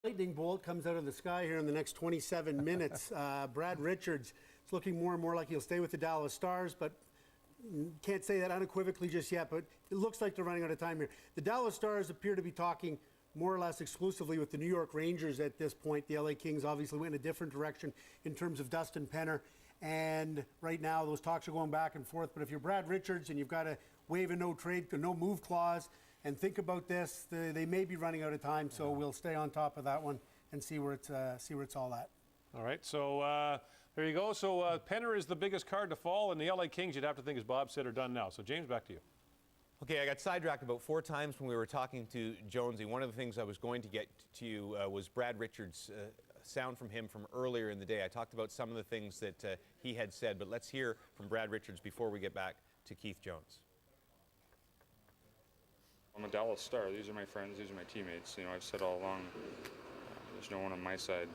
Lightning bolt comes out of the sky here in the next 27 minutes. Brad Richards is looking more and more like he'll stay with the Dallas Stars, but can't say that unequivocally just yet, but it looks like they're running out of time here. The Dallas Stars appear to be talking more or less exclusively with the New York Rangers at this point. The LA Kings obviously went in a different direction in terms of Dustin Penner, and right now those talks are going back and forth. But if you're Brad Richards and you've got to waive a no-trade, no-move clause, and think about this, they may be running out of time, so we'll stay on top of that one and see where it's all at. All right, so there you go. So Penner is the biggest card to fall, and the LA Kings, you'd have to think, as Bob said, are done now. So James, back to you. Okay, I got sidetracked about 4 times when we were talking to Jonesy. One of the things I was going to get to you was Brad Richards' sound from him from earlier in the day. I talked about some of the things that he had said, but let's hear from Brad Richards before we get back to Keith Jones. I'm a Dallas Star. These are my friends. These are my teammates. You know, I've said all along, there's no one on my side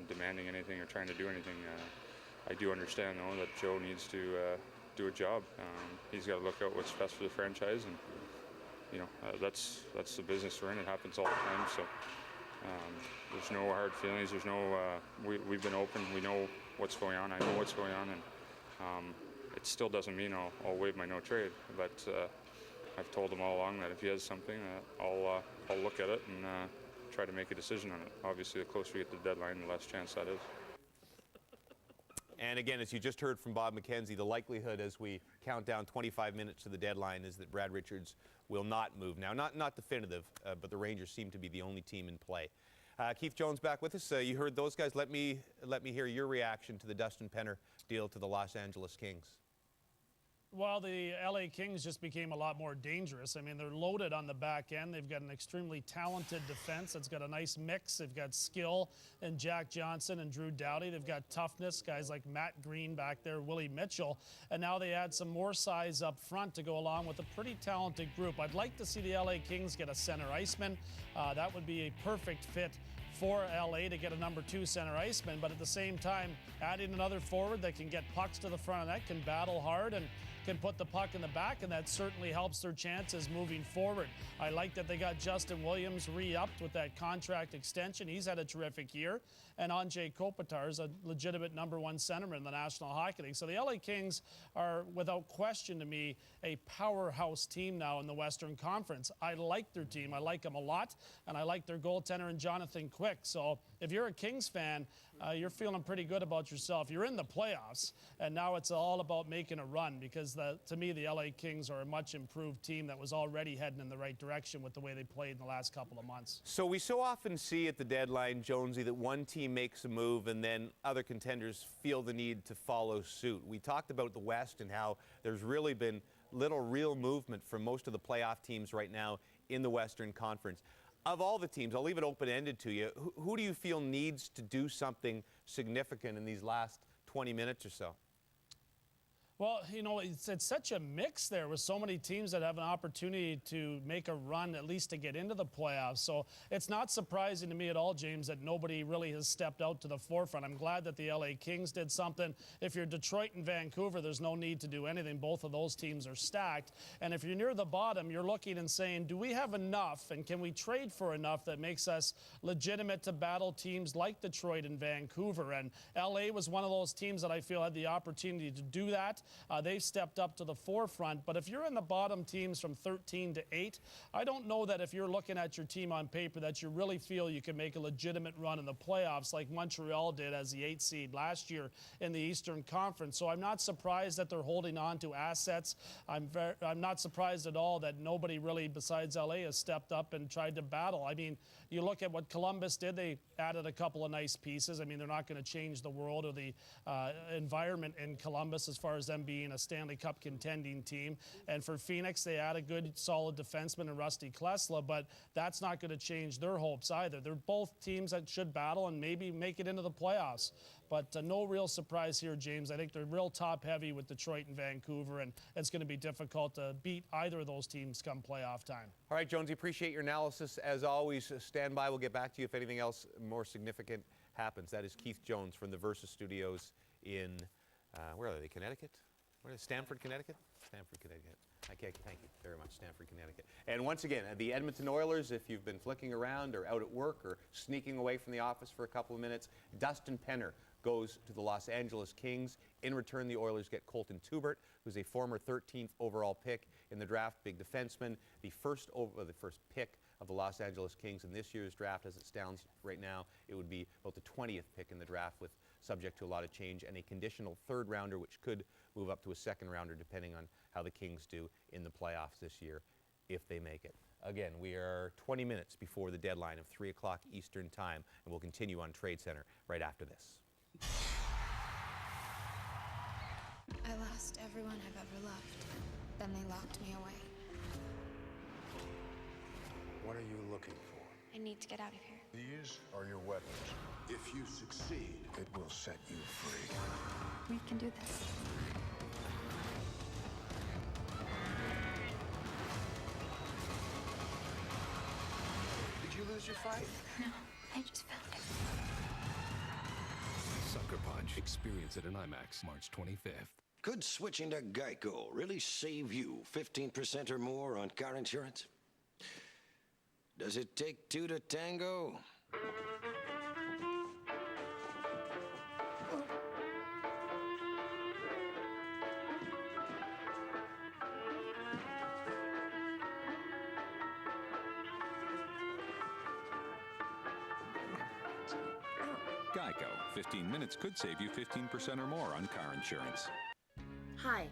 demanding anything or trying to do anything. I do understand, though, that Joe needs to do a job. He's got to look out what's best for the franchise, and you know that's the business we're in. It happens all the time. So there's no hard feelings. There's no. We've been open. We know what's going on. I know what's going on, and it still doesn't mean I'll waive my no trade, but. I've told him all along that if he has something, I'll look at it and try to make a decision on it. Obviously, the closer we get to the deadline, the less chance that is. And again, as you just heard from Bob McKenzie, the likelihood as we count down 25 minutes to the deadline is that Brad Richards will not move. Now, not definitive, but the Rangers seem to be the only team in play. Keith Jones back with us. You heard those guys. Let me hear your reaction to the Dustin Penner deal to the Los Angeles Kings. Well, the LA Kings just became a lot more dangerous. I mean, they're loaded on the back end. They've got an extremely talented defense that's got a nice mix. They've got skill and Jack Johnson and Drew Doughty. They've got toughness, guys like Matt Green back there, Willie Mitchell. And now they add some more size up front to go along with a pretty talented group. I'd like to see the LA Kings get a center iceman. That would be a perfect fit for LA to get a number 2 center iceman, but at the same time, adding another forward that can get pucks to the front of that, can battle hard and can put the puck in the back, and that certainly helps their chances moving forward. I like that they got Justin Williams re-upped with that contract extension. He's had a terrific year. And Andrzej Kopitar is a legitimate number 1 centerman in the National Hockey League. So the LA Kings are, without question to me, a powerhouse team now in the Western Conference. I like their team. I like them a lot, and I like their goaltender in Jonathan Quick. So if you're a Kings fan, you're feeling pretty good about yourself. You're in the playoffs, and now it's all about making a run, because to me, the LA Kings are a much improved team that was already heading in the right direction with the way they played in the last couple of months. So we so often see at the deadline, Jonesy, that one team makes a move and then other contenders feel the need to follow suit. We talked about the West and how there's really been little real movement from most of the playoff teams right now in the Western Conference. Of all the teams, I'll leave it open-ended to you, who do you feel needs to do something significant in these last 20 minutes or so? Well, you know, it's such a mix there with so many teams that have an opportunity to make a run, at least to get into the playoffs. So it's not surprising to me at all, James, that nobody really has stepped out to the forefront. I'm glad that the LA Kings did something. If you're Detroit and Vancouver, there's no need to do anything. Both of those teams are stacked. And if you're near the bottom, you're looking and saying, do we have enough, and can we trade for enough that makes us legitimate to battle teams like Detroit and Vancouver? And LA was one of those teams that I feel had the opportunity to do that. They've stepped up to the forefront. But if you're in the bottom teams from 13 to 8, I don't know that if you're looking at your team on paper that you really feel you can make a legitimate run in the playoffs like Montreal did as the 8th seed last year in the Eastern Conference. So I'm not surprised that they're holding on to assets. I'm not surprised at all that nobody really besides LA has stepped up and tried to battle. I mean, you look at what Columbus did. They added a couple of nice pieces. I mean, they're not going to change the world or the environment in Columbus as far as them being a Stanley Cup contending team. And for Phoenix, they add a good, solid defenseman in Rusty Klesla, but that's not going to change their hopes either. They're both teams that should battle and maybe make it into the playoffs. But no real surprise here, James. I think they're real top-heavy with Detroit and Vancouver, and it's going to be difficult to beat either of those teams come playoff time. All right, Jonesy, appreciate your analysis. As always, stand by. We'll get back to you if anything else more significant happens. That is Keith Jones from the Versus Studios in, where are they, Connecticut? Where is Stamford, Connecticut? Stamford, Connecticut. Okay, thank you very much, Stamford, Connecticut. And once again, the Edmonton Oilers, if you've been flicking around or out at work or sneaking away from the office for a couple of minutes, Dustin Penner goes to the Los Angeles Kings. In return, the Oilers get Colton Tubert, who's a former 13th overall pick in the draft, big defenseman, the first pick of the Los Angeles Kings in this year's draft. As it stands right now, it would be about the 20th pick in the draft, with subject to a lot of change, and a conditional third rounder, which could move up to a second rounder depending on how the Kings do in the playoffs this year, if they make it. Again, we are 20 minutes before the deadline of 3 o'clock Eastern Time, and we'll continue on Trade Center right after this. I lost everyone I've ever loved. Then they locked me away. What are you looking for? I need to get out of here. These are your weapons. If you succeed, it will set you free. We can do this. Did you lose your fight? No, I just found it. Sucker Punch. Experience it in IMAX March 25th. Could switching to Geico really save you 15% or more on car insurance? Does it take two to tango? Geico. 15 minutes could save you 15% or more on car insurance. Hi.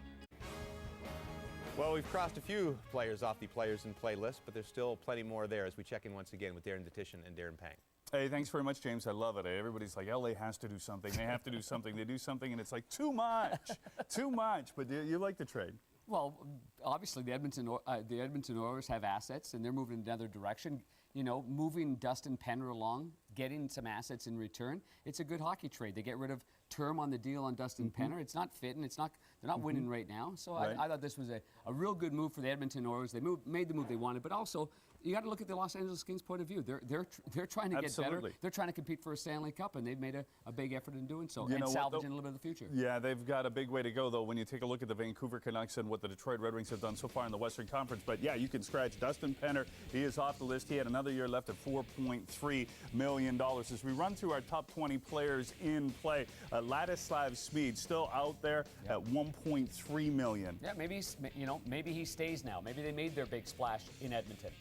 Well, we've crossed a few players off the Players in Play list, but there's still plenty more there as we check in once again with Darren Detition and Darren Pang. Hey, thanks very much, James. I love it. Everybody's like, LA has to do something. They have to do something. They do something, and it's like too much, too much. But you like the trade. Well, obviously the Edmonton Oilers have assets, and they're moving in another direction. You know, moving Dustin Penner along, getting some assets in return. It's a good hockey trade. They get rid of term on the deal on Dustin Penner. It's not fitting. It's not. They're not winning right now. So Right. I thought this was a real good move for the Edmonton Oilers. They made the move they wanted, but also you got to look at the Los Angeles Kings' point of view. They're trying to get Absolutely. better. They're trying to compete for a Stanley Cup, and they've made a big effort in doing so You and know what, salvaging though? a little bit of the future. Yeah, they've got a big way to go, though, when you take a look at the Vancouver Canucks and what the Detroit Red Wings have done so far in the Western Conference. But yeah, you can scratch Dustin Penner. He is off the list. He had another year left at $4.3 million. As we run through our top 20 players in play, Ladislav Smid still out there at $1.3 million. Yeah, maybe he stays now. Maybe they made their big splash in Edmonton.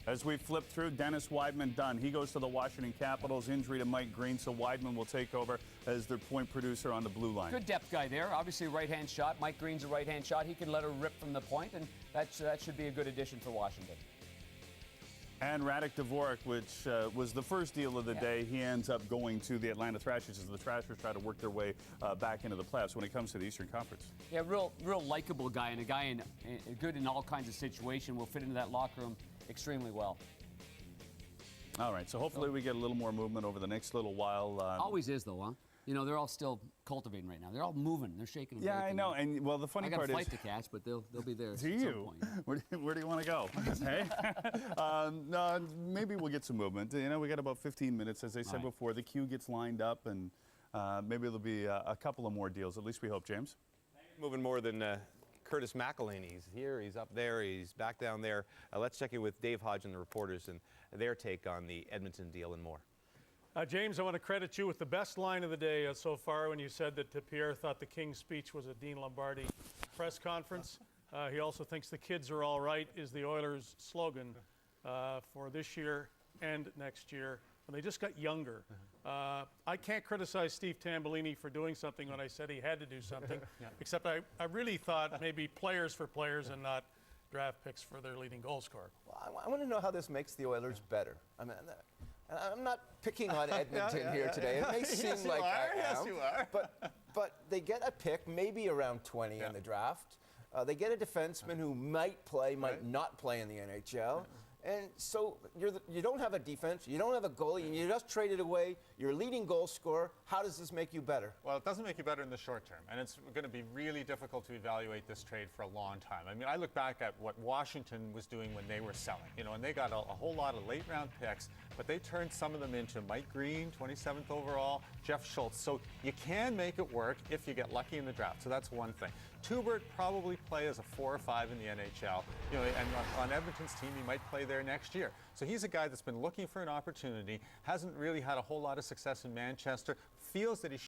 As we flip through, Dennis Wideman done. He goes to the Washington Capitals. Injury to Mike Green, so Wideman will take over as their point producer on the blue line. Good depth guy there. Obviously a right-hand shot. Mike Green's a right-hand shot. He can let her rip from the point, and that should be a good addition for Washington. And Radek Dvorak, which was the first deal of the day, he ends up going to the Atlanta Thrashers as the Thrashers try to work their way back into the playoffs when it comes to the Eastern Conference. Yeah, real likable guy, and a guy good in all kinds of situations. Will fit into that locker room extremely well. All right, so hopefully we get a little more movement over the next little while. Always is, though, huh? You know, they're all still cultivating right now. They're all moving. They're shaking. And Yeah, baking. I know. And well, the funny part I got is, a flight to catch, but they'll be there. do at you? some point. Where do you want to go? Hey, no, maybe we'll get some movement. You know, we got about 15 minutes, as I said before. The queue gets lined up, and maybe there'll be a couple of more deals. At least we hope, James. Moving more than Curtis McElhaney. He's here, he's up there, he's back down there. Let's check in with Dave Hodge and the reporters and their take on the Edmonton deal and more. James, I want to credit you with the best line of the day so far when you said that Pierre thought the King's speech was a Dean Lombardi press conference. He also thinks the kids are all right is the Oilers' slogan for this year and next year. And they just got younger. I can't criticize Steve Tambellini for doing something when I said he had to do something, except I really thought maybe players for players and not draft picks for their leading goal scorer. Well, I want to know how this makes the Oilers better. I mean, I'm not picking on Edmonton here today. It may seem like I am. Yes, you are. But they get a pick, maybe around 20 in the draft. They get a defenseman who might play, might not play in the NHL. And so you don't have a defense, you don't have a goalie, and you just traded away your leading goal scorer. How does this make you better? Well, it doesn't make you better in the short term, and it's going to be really difficult to evaluate this trade for a long time. I mean, I look back at what Washington was doing when they were selling, and they got a whole lot of late-round picks, but they turned some of them into Mike Green, 27th overall, Jeff Schultz. So you can make it work if you get lucky in the draft. So that's one thing. Tubert probably play as a 4 or 5 in the NHL. You know, and on Edmonton's team, he might play there next year. So he's a guy that's been looking for an opportunity, hasn't really had a whole lot of success in Manchester, feels that he